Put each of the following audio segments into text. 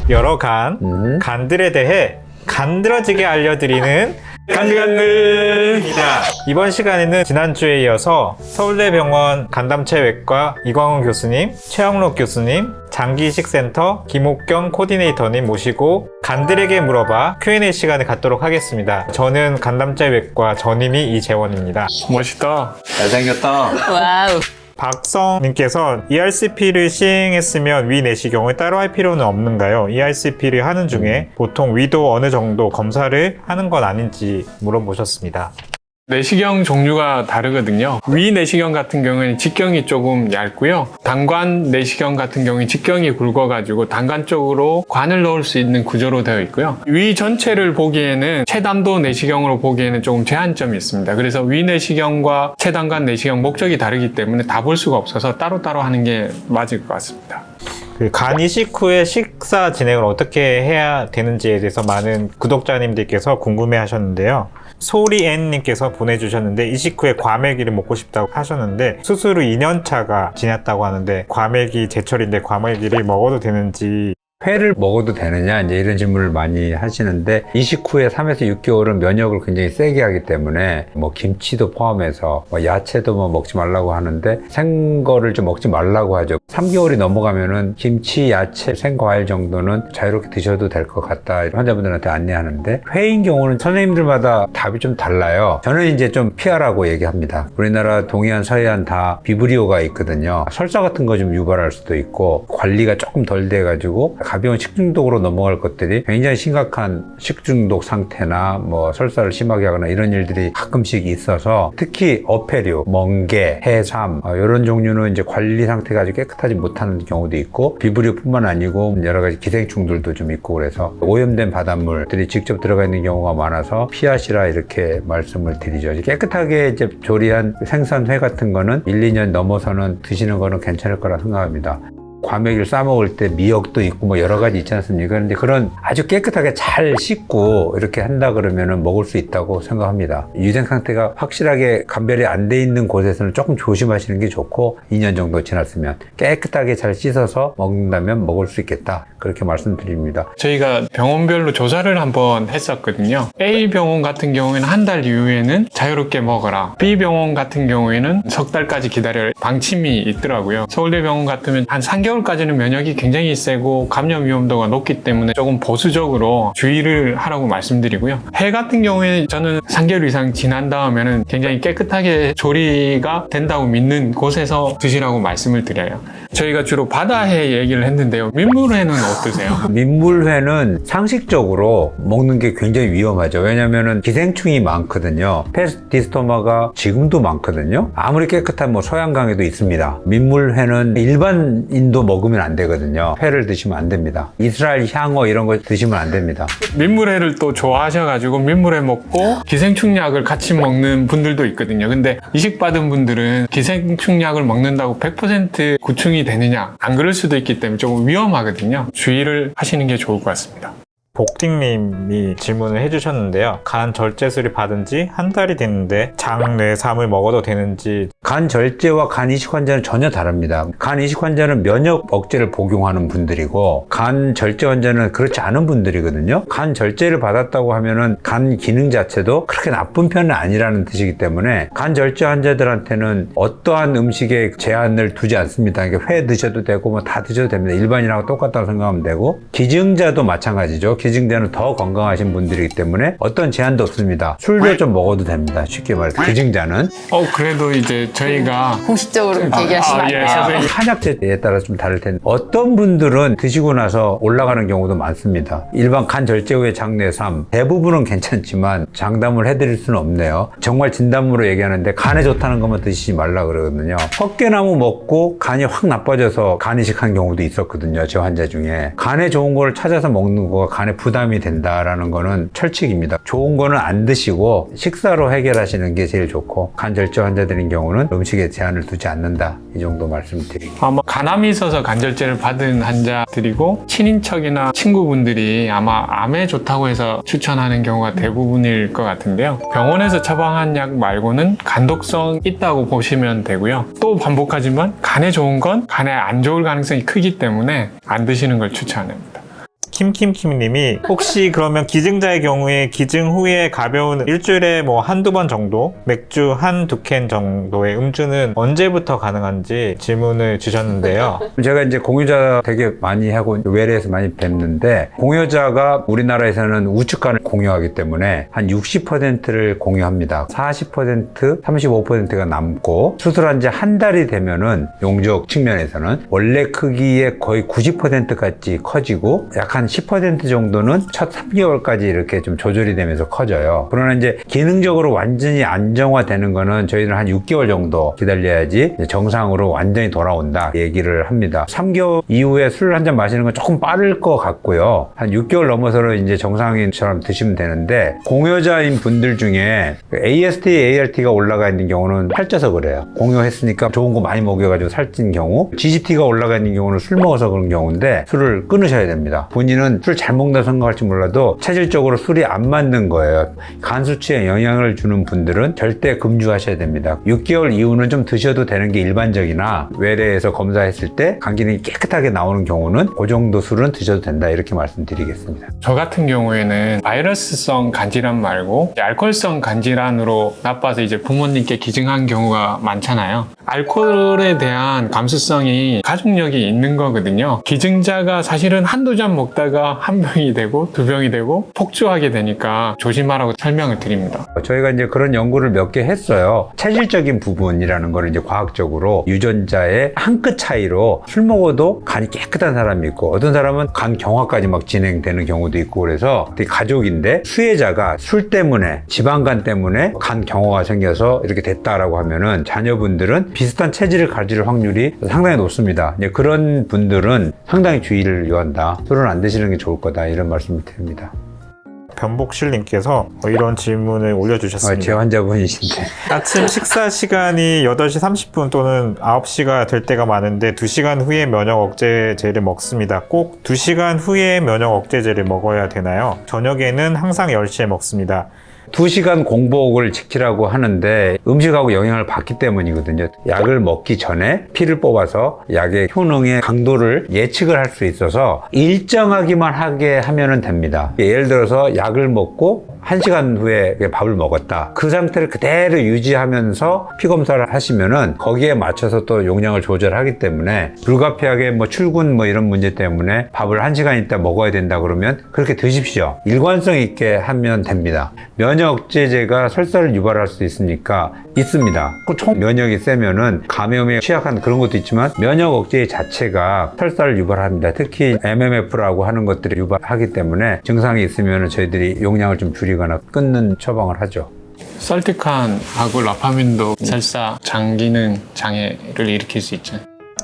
여러 간들에 대해 간드러지게 알려드리는 간들간들입니다. 이번 시간에는 지난주에 이어서 서울대병원 간담체외과 이광훈 교수님, 최영록 교수님, 장기이식센터 김옥경 코디네이터님 모시고 간들에게 물어봐 Q&A 시간을 갖도록 하겠습니다. 저는 간담체외과 전임의 이재원입니다. 멋있다. 잘생겼다. 와우. 박성님께서 ERCP를 시행했으면 위 내시경을 따로 할 필요는 없는가요? ERCP를 하는 중에 보통 위도 어느 정도 검사를 하는 건 아닌지 물어보셨습니다. 내시경 종류가 다르거든요. 위 내시경 같은 경우에는 직경이 조금 얇고요. 단관 내시경 같은 경우는 직경이 굵어가지고 단관 쪽으로 관을 넣을 수 있는 구조로 되어 있고요. 위 전체를 보기에는 최단도 내시경으로 보기에는 조금 제한점이 있습니다. 그래서 위 내시경과 최단관 내시경 목적이 다르기 때문에 다 볼 수가 없어서 따로따로 하는 게 맞을 것 같습니다. 간 이식 후에 식사 진행을 어떻게 해야 되는지에 대해서 많은 구독자님들께서 궁금해 하셨는데요. 소리앤님께서 보내주셨는데 이식 후에 과메기를 먹고 싶다고 하셨는데 수술 후 2년차가 지났다고 하는데 과메기 제철인데 과메기를 먹어도 되는지 회를 먹어도 되느냐 이제 이런 질문을 많이 하시는데 이식 후에 3에서 6개월은 면역을 굉장히 세게 하기 때문에 뭐 김치도 포함해서 뭐 야채도 뭐 먹지 말라고 하는데 생거를 좀 먹지 말라고 하죠. 3개월이 넘어가면은 김치, 야채, 생과일 정도는 자유롭게 드셔도 될 것 같다 환자분들한테 안내하는데 회인 경우는 선생님들마다 답이 좀 달라요. 저는 이제 좀 피하라고 얘기합니다. 우리나라 동해안, 서해안 다 비브리오가 있거든요. 설사 같은 거 좀 유발할 수도 있고 관리가 조금 덜 돼가지고 가벼운 식중독으로 넘어갈 것들이 굉장히 심각한 식중독 상태나 뭐 설사를 심하게 하거나 이런 일들이 가끔씩 있어서 특히 어패류, 멍게, 해삼 이런 종류는 이제 관리 상태가 아주 깨끗하지 못하는 경우도 있고 비브리오뿐만 아니고 여러 가지 기생충들도 좀 있고 그래서 오염된 바닷물들이 직접 들어가 있는 경우가 많아서 피하시라 이렇게 말씀을 드리죠. 깨끗하게 이제 조리한 생선회 같은 거는 1, 2년 넘어서는 드시는 거는 괜찮을 거라 생각합니다. 과메기를 싸먹을 때 미역도 있고 뭐 여러 가지 있지 않습니까? 그런데 그런 아주 깨끗하게 잘 씻고 이렇게 한다 그러면은 먹을 수 있다고 생각합니다. 유생 상태가 확실하게 감별이 안 돼 있는 곳에서는 조금 조심하시는 게 좋고 2년 정도 지났으면 깨끗하게 잘 씻어서 먹는다면 먹을 수 있겠다. 그렇게 말씀드립니다. 저희가 병원별로 조사를 한번 했었거든요. A 병원 같은 경우에는 한 달 이후에는 자유롭게 먹어라. B 병원 같은 경우에는 석 달까지 기다려야 방침이 있더라고요. 서울대병원 같으면 한 3개월까지는 면역이 굉장히 세고 감염 위험도가 높기 때문에 조금 보수적으로 주의를 하라고 말씀드리고요. 회 같은 경우에 저는 3개월 이상 지난 다음에는 굉장히 깨끗하게 조리가 된다고 믿는 곳에서 드시라고 말씀을 드려요. 저희가 주로 바다회 얘기를 했는데요. 민물회는 어떠세요? 민물회는 상식적으로 먹는 게 굉장히 위험하죠. 왜냐면은 기생충이 많거든요. 페스티스토마가 지금도 많거든요. 아무리 깨끗한 뭐 소양강에도 있습니다. 민물회는 일반인도 먹으면 안 되거든요. 회를 드시면 안 됩니다. 이스라엘 향어 이런 거 드시면 안 됩니다. 민물회를 또 좋아하셔가지고 민물회 먹고 기생충약을 같이 먹는 분들도 있거든요. 근데 이식받은 분들은 기생충약을 먹는다고 100% 구충이 되느냐? 안 그럴 수도 있기 때문에 조금 위험하거든요. 주의를 하시는 게 좋을 것 같습니다. 복딩님이 질문을 해주셨는데요. 간 절제술을 받은 지 한 달이 됐는데 장뇌삼을 먹어도 되는지. 간 절제와 간 이식 환자는 전혀 다릅니다. 간 이식 환자는 면역 억제를 복용하는 분들이고 간 절제 환자는 그렇지 않은 분들이거든요. 간 절제를 받았다고 하면은 간 기능 자체도 그렇게 나쁜 편은 아니라는 뜻이기 때문에 간 절제 환자들한테는 어떠한 음식에 제한을 두지 않습니다. 그러니까 회 드셔도 되고 뭐 다 드셔도 됩니다. 일반인하고 똑같다고 생각하면 되고 기증자도 마찬가지죠. 기증자는 더 건강하신 분들이기 때문에 어떤 제한도 없습니다. 술도 좀 먹어도 됩니다. 쉽게 말해서 기증자는. 그래도 이제 저희가 공식적으로 얘기하시면 안 예, 돼요. 선생님. 한약재에 따라 좀 다를 텐데 어떤 분들은 드시고 나서 올라가는 경우도 많습니다. 일반 간 절제 후에 장뇌삼 대부분은 괜찮지만 장담을 해드릴 수는 없네요. 정말 진담으로 얘기하는데 간에 좋다는 것만 드시지 말라 그러거든요. 헛개나무 먹고 간이 확 나빠져서 간 이식한 경우도 있었거든요. 저 환자 중에. 간에 좋은 걸 찾아서 먹는 거가 간에 부담이 된다라는 거는 철칙입니다. 좋은 거는 안 드시고 식사로 해결하시는 게 제일 좋고 간 절제 환자들인 경우는 음식에 제한을 두지 않는다. 이 정도 말씀드립니다. 아마 간암이 있어서 간절제를 받은 환자들이고 친인척이나 친구분들이 아마 암에 좋다고 해서 추천하는 경우가 대부분일 것 같은데요. 병원에서 처방한 약 말고는 간독성 있다고 보시면 되고요. 또 반복하지만 간에 좋은 건 간에 안 좋을 가능성이 크기 때문에 안 드시는 걸 추천합니다. 킴킴킴님이 혹시 그러면 기증자의 경우에 기증 후에 가벼운 일주일에 뭐 한두 번 정도 맥주 한두 캔 정도의 음주는 언제부터 가능한지 질문을 주셨는데요. 제가 이제 공유자 되게 많이 하고 외래에서 많이 뵙는데 공유자가 우리나라에서는 우측간을 공유하기 때문에 한 60%를 공유합니다. 40%, 35%가 남고 수술한 지 한 달이 되면은 용적 측면에서는 원래 크기의 거의 90%까지 커지고 약 한 10% 정도는 첫 3개월까지 이렇게 좀 조절이 되면서 커져요. 그러나 이제 기능적으로 완전히 안정화되는 거는 저희는 한 6개월 정도 기다려야지 정상으로 완전히 돌아온다 얘기를 합니다. 3개월 이후에 술 한 잔 마시는 건 조금 빠를 것 같고요. 한 6개월 넘어서는 이제 정상인처럼 드시면 되는데 공유자인 분들 중에 AST, ALT가 올라가 있는 경우는 살쪄서 그래요. 공유했으니까 좋은 거 많이 먹여가지고 살찐 경우, GGT가 올라가 있는 경우는 술 먹어서 그런 경우인데 술을 끊으셔야 됩니다. 본인은 술 잘 먹는다 생각할지 몰라도 체질적으로 술이 안 맞는 거예요. 간 수치에 영향을 주는 분들은 절대 금주하셔야 됩니다. 6개월 이후는 좀 드셔도 되는 게 일반적이나 외래에서 검사했을 때 간 기능이 깨끗하게 나오는 경우는 그 정도 술은 드셔도 된다 이렇게 말씀드리겠습니다. 저 같은 경우에는 바이러스성 간질환 말고 알코올성 간질환으로 나빠서 이제 부모님께 기증한 경우가 많잖아요. 알코올에 대한 감수성이 가족력이 있는 거거든요. 기증자가 사실은 한두 잔 먹다가 한 병이 되고 두 병이 되고 폭주하게 되니까 조심하라고 설명을 드립니다. 저희가 이제 그런 연구를 몇 개 했어요. 체질적인 부분이라는 거를 이제 과학적으로 유전자의 한 끗 차이로 술 먹어도 간이 깨끗한 사람이 있고 어떤 사람은 간 경화까지 막 진행되는 경우도 있고 그래서 가족인데 수혜자가 술 때문에 지방간 때문에 간 경화가 생겨서 이렇게 됐다라고 하면은 자녀분들은 비슷한 체질을 가질 확률이 상당히 높습니다. 이제 그런 분들은 상당히 주의를 요한다. 술은 안 드시는 게 좋을 거다 이런 말씀을 드립니다. 변복실님께서 이런 질문을 올려주셨습니다. 제 환자분이신데 아침 식사 시간이 8시 30분 또는 9시가 될 때가 많은데 2시간 후에 면역 억제제를 먹습니다. 꼭 2시간 후에 면역 억제제를 먹어야 되나요? 저녁에는 항상 10시에 먹습니다. 2시간 공복을 지키라고 하는데 음식하고 영향을 받기 때문이거든요. 약을 먹기 전에 피를 뽑아서 약의 효능의 강도를 예측을 할 수 있어서 일정하기만 하게 하면 됩니다. 예를 들어서 약을 먹고 1시간 후에 밥을 먹었다. 그 상태를 그대로 유지하면서 피 검사를 하시면은 거기에 맞춰서 또 용량을 조절하기 때문에 불가피하게 뭐 출근 뭐 이런 문제 때문에 밥을 1시간 있다 먹어야 된다 그러면 그렇게 드십시오. 일관성 있게 하면 됩니다. 면역 억제제가 설사를 유발할 수 있습니까? 있습니다. 총 면역이 세면은 감염에 취약한 그런 것도 있지만 면역 억제 자체가 설사를 유발합니다. 특히 MMF라고 하는 것들이 유발하기 때문에 증상이 있으면 저희들이 용량을 좀 줄이거나 끊는 처방을 하죠. 설티칸하고 라파민도 설사 장기능 장애를 일으킬 수 있죠.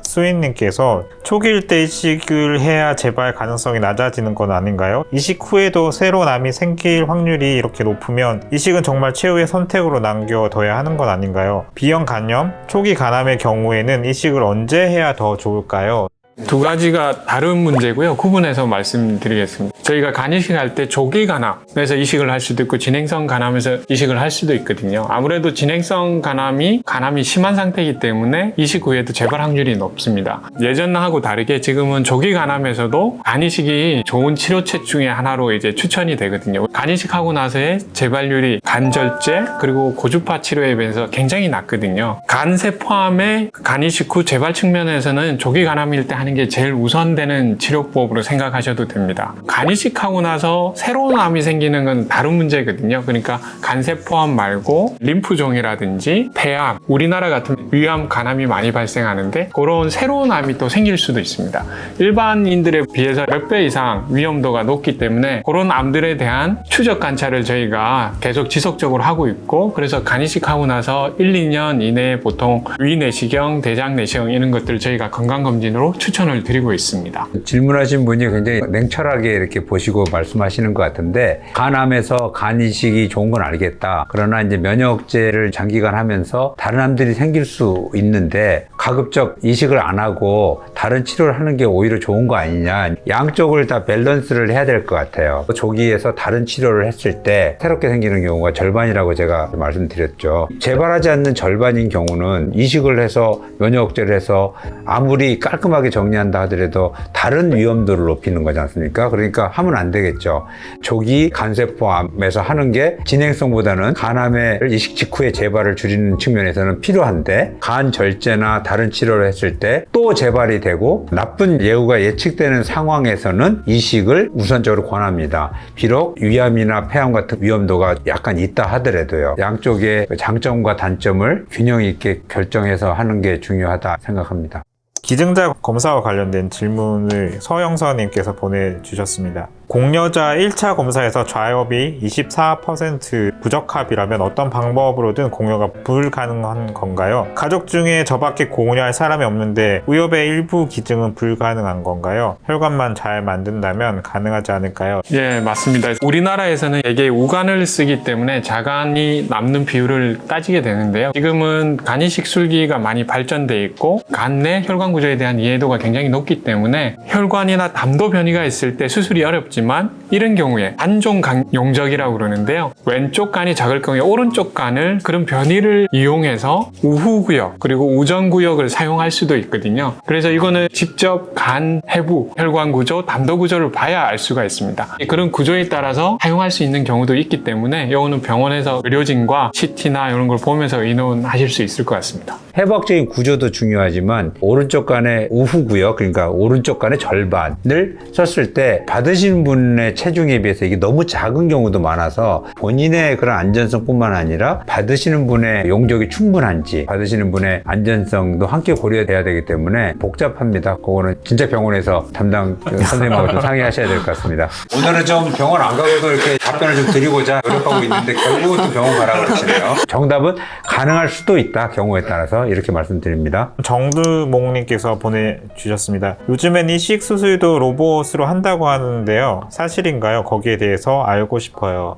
수인님께서 초기일 때 이식을 해야 재발 가능성이 낮아지는 건 아닌가요? 이식 후에도 새로운 암이 생길 확률이 이렇게 높으면 이식은 정말 최후의 선택으로 남겨둬야 하는 건 아닌가요? B형 간염, 초기 간암의 경우에는 이식을 언제 해야 더 좋을까요? 두 가지가 다른 문제고요. 구분해서 말씀드리겠습니다. 저희가 간이식 할 때 조기 간암에서 이식을 할 수도 있고 진행성 간암에서 이식을 할 수도 있거든요. 아무래도 진행성 간암이 심한 상태이기 때문에 이식 후에도 재발 확률이 높습니다. 예전하고 다르게 지금은 조기 간암에서도 간이식이 좋은 치료책 중에 하나로 이제 추천이 되거든요. 간이식하고 나서의 재발률이 간절제 그리고 고주파 치료에 비해서 굉장히 낮거든요. 간세 포함의 간이식 후 재발 측면에서는 조기 간암일 때 하는 게 제일 우선되는 치료법으로 생각하셔도 됩니다. 간이식하고 나서 새로운 암이 생기는 건 다른 문제거든요. 그러니까 간세포암 말고 림프종이라든지 폐암, 우리나라 같은 위암, 간암이 많이 발생하는데 그런 새로운 암이 또 생길 수도 있습니다. 일반인들에 비해서 몇 배 이상 위험도가 높기 때문에 그런 암들에 대한 추적 관찰을 저희가 계속 지속적으로 하고 있고 그래서 간이식하고 나서 1, 2년 이내에 보통 위내시경, 대장내시경 이런 것들 저희가 건강검진으로 추천을 드리고 있습니다. 질문하신 분이 굉장히 냉철하게 이렇게 보시고 말씀하시는 것 같은데 간암에서 간이식이 좋은 건 알겠다. 그러나 이제 면역제를 장기간 하면서 다른 암들이 생길 수 있는데 가급적 이식을 안 하고 다른 치료를 하는 게 오히려 좋은 거 아니냐. 양쪽을 다 밸런스를 해야 될 것 같아요. 조기에서 다른 치료를 했을 때 새롭게 생기는 경우가 절반이라고 제가 말씀드렸죠. 재발하지 않는 절반인 경우는 이식을 해서 면역 억제를 해서 아무리 깔끔하게 정리한다 하더라도 다른 위험도를 높이는 거지 않습니까? 그러니까 하면 안 되겠죠. 조기 간세포암에서 하는 게 진행성보다는 간암의 이식 직후에 재발을 줄이는 측면에서는 필요한데, 간 절제나 다른 치료를 했을 때 또 재발이 되고 나쁜 예후가 예측되는 상황에서는 이식을 우선적으로 권합니다. 비록 위암이나 폐암 같은 위험도가 약간 있다 하더라도요. 양쪽의 장점과 단점을 균형 있게 결정해서 하는 게 중요하다 생각합니다. 기증자 검사와 관련된 질문을 서영서님께서 보내주셨습니다. 공여자 1차 검사에서 좌엽이 24% 부적합이라면 어떤 방법으로든 공여가 불가능한 건가요? 가족 중에 저밖에 공여할 사람이 없는데 의협의 일부 기증은 불가능한 건가요? 혈관만 잘 만든다면 가능하지 않을까요? 예, 맞습니다. 우리나라에서는 대개 우간을 쓰기 때문에 자간이 남는 비율을 따지게 되는데요. 지금은 간이식 술기가 많이 발전돼 있고 간 내 혈관 구조에 대한 이해도가 굉장히 높기 때문에 혈관이나 담도 변이가 있을 때 수술이 어렵지만 이런 경우에 단종간 용적이라고 그러는데요. 왼쪽 간이 작을 경우에 오른쪽 간을 그런 변이를 이용해서 우후구역 그리고 우전구역을 사용할 수도 있거든요. 그래서 이거는 직접 간 해부, 혈관 구조, 담도 구조를 봐야 알 수가 있습니다. 그런 구조에 따라서 사용할 수 있는 경우도 있기 때문에 이거는 병원에서 의료진과 CT나 이런 걸 보면서 의논하실 수 있을 것 같습니다. 해부학적인 구조도 중요하지만 오른쪽 간의 우후구역, 그러니까 오른쪽 간의 절반을 썼을 때 받으신 분의 체중에 비해서 이게 너무 작은 경우도 많아서 본인의 그런 안전성뿐만 아니라 받으시는 분의 용적이 충분한지 받으시는 분의 안전성도 함께 고려돼야 되기 때문에 복잡합니다. 그거는 진짜 병원에서 담당 선생님하고 좀 상의하셔야 될 것 같습니다. 오늘은 좀 병원 안 가고도 이렇게 답변을 좀 드리고자 노력하고 있는데 결국은 또 병원 가라고 그러시네요. 정답은 가능할 수도 있다, 경우에 따라서 이렇게 말씀드립니다. 정두목님께서 보내주셨습니다. 요즘엔 이식 수술도 로봇으로 한다고 하는데요. 사실인가요? 거기에 대해서 알고 싶어요.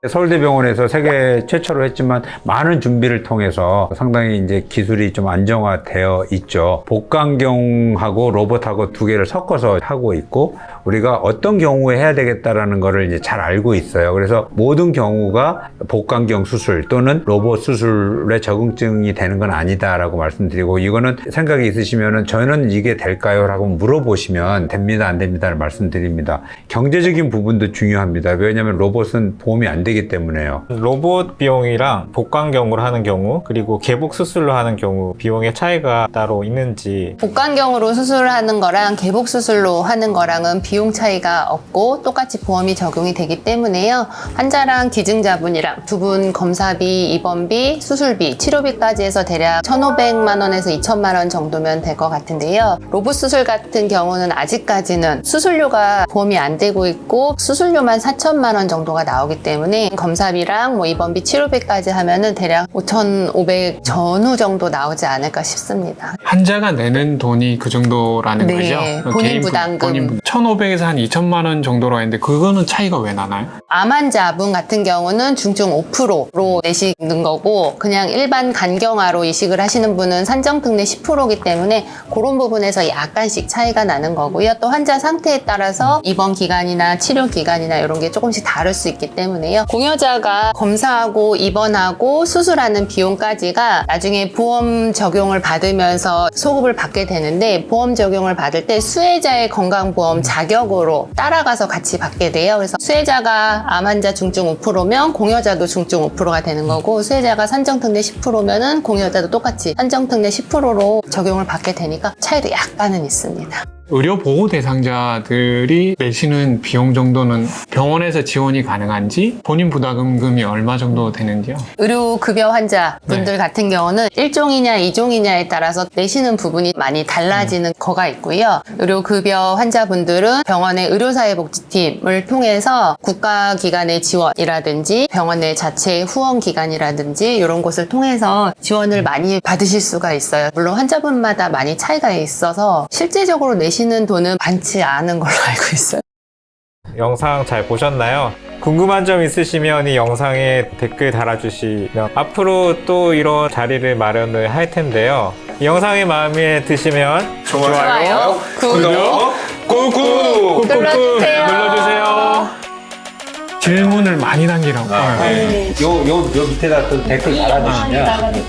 서울대병원에서 세계 최초로 했지만 많은 준비를 통해서 상당히 이제 기술이 좀 안정화되어 있죠. 복강경하고 로봇하고 두 개를 섞어서 하고 있고 우리가 어떤 경우에 해야 되겠다라는 거를 이제 잘 알고 있어요. 그래서 모든 경우가 복강경 수술 또는 로봇 수술에 적응증이 되는 건 아니다라고 말씀드리고, 이거는 생각이 있으시면은 저는 이게 될까요? 라고 물어보시면 됩니다, 안 됩니다를 말씀드립니다. 경제적인 부분도 중요합니다. 왜냐하면 로봇은 보험이 안 되기 때문에요. 로봇 비용이랑 복강경으로 하는 경우 그리고 개복 수술로 하는 경우 비용의 차이가 따로 있는지. 복강경으로 수술하는 거랑 개복 수술로 하는 거랑은 비용 차이가 없고 똑같이 보험이 적용이 되기 때문에요. 환자랑 기증자분이랑 두 분 검사비, 입원비, 수술비, 치료비까지 해서 대략 1,500만 원에서 2,000만 원 정도면 될 것 같은데요. 로봇 수술 같은 경우는 아직까지는 수술료가 보험이 안 되고 있고 수술료만 4,000만 원 정도가 나오기 때문에 검사비랑 뭐 입원비, 치료비까지 하면은 대략 5,500 전후 정도 나오지 않을까 싶습니다. 환자가 내는 돈이 그 정도라는 네, 거죠? 본인 개인 부담금. 1,500에서 한 2,000만 원 정도로 했는데 그거는 차이가 왜 나나요? 암 환자분 같은 경우는 중증 5%로 내시는 거고 그냥 일반 간경화로 이식을 하시는 분은 산정특례 10%이기 때문에 그런 부분에서 약간씩 차이가 나는 거고요. 또 환자 상태에 따라서 입원 기간이나 치료 기간이나 이런 게 조금씩 다를 수 있기 때문에요. 공여자가 검사하고 입원하고 수술하는 비용까지가 나중에 보험 적용을 받으면서 소급을 받게 되는데, 보험 적용을 받을 때 수혜자의 건강보험 자격으로 따라가서 같이 받게 돼요. 그래서 수혜자가 암 환자 중증 5%면 공여자도 중증 5%가 되는 거고, 수혜자가 산정특례 10%면은 공여자도 똑같이 산정특례 10%로 적용을 받게 되니까 차이도 약간은 있습니다. 의료보호 대상자들이 내시는 비용 정도는 병원에서 지원이 가능한지, 본인 부담금이 얼마 정도 되는지요? 의료급여 환자분들 같은 경우는 1종이냐 2종이냐에 따라서 내시는 부분이 많이 달라지는 거가 있고요. 의료급여 환자분들은 병원의 의료사회복지팀을 통해서 국가기관의 지원이라든지 병원 내 자체 후원기관이라든지 이런 곳을 통해서 지원을 많이 받으실 수가 있어요. 물론 환자분마다 많이 차이가 있어서 실제적으로 내시는 돈은 많지 않은 걸로 알고 있어요. 영상 잘 보셨나요? 궁금한 점 있으시면 이 영상에 댓글 달아주시면 앞으로 또 이런 자리를 마련을 할 텐데요. 이 영상이 마음에 드시면 좋아요, 구독, 꾹꾹 눌러주세요. 질문을 많이 남기라고. 요 밑에다 또 댓글 달아주시면